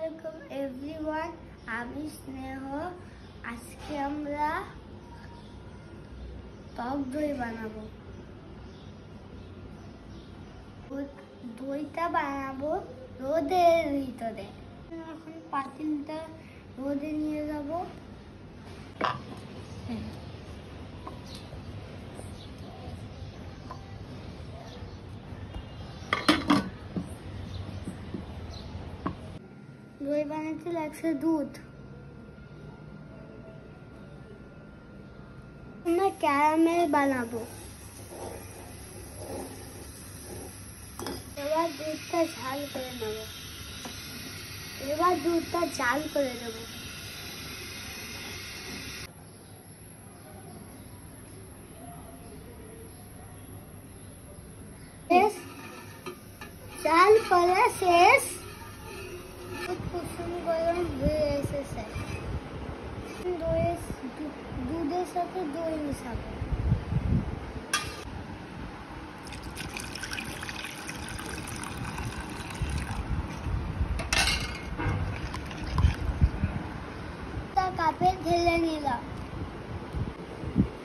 আলাইকুম এভরিওয়ান, আমি স্নেহ। আজকে আমরা টক দই বানাবো। দইটা বানাবো রোদের ভিতরে। এখন পাতিলটা রোদে নিয়ে যাব। দই বানাতে লাগছে দুধ। আমরা ক্যারামেল বানাবো। এবার দুধটা ঝাল করে নেব। জাল করা শেষ। কুসুম গরম হয়ে এসেছে। দুধের সাথে দই মিশাবো। কাপে ঢেলে নিলাম।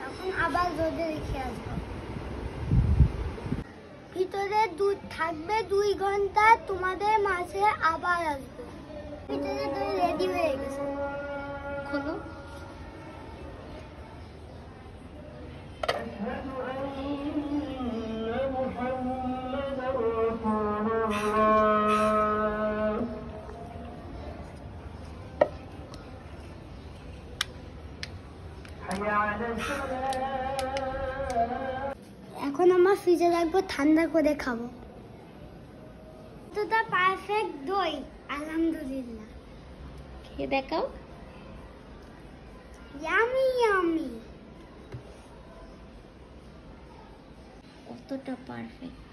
এখন আবার রোদে রেখে আসবো। ভিতরে দুধ থাকবে 2 ঘন্টা। তোমাদের মাঝে আবার আসবো। ভিতরে দই রেডি হয়ে গেছে। খোলো। এখন আমার ফ্রিজে রাখবো, ঠান্ডা করে খাবো। এটা পারফেক্ট দই, আলহামদুলিল্লাহ। খেয়ে দেখাও। Yummy yummy. কতটা পারফেক্ট।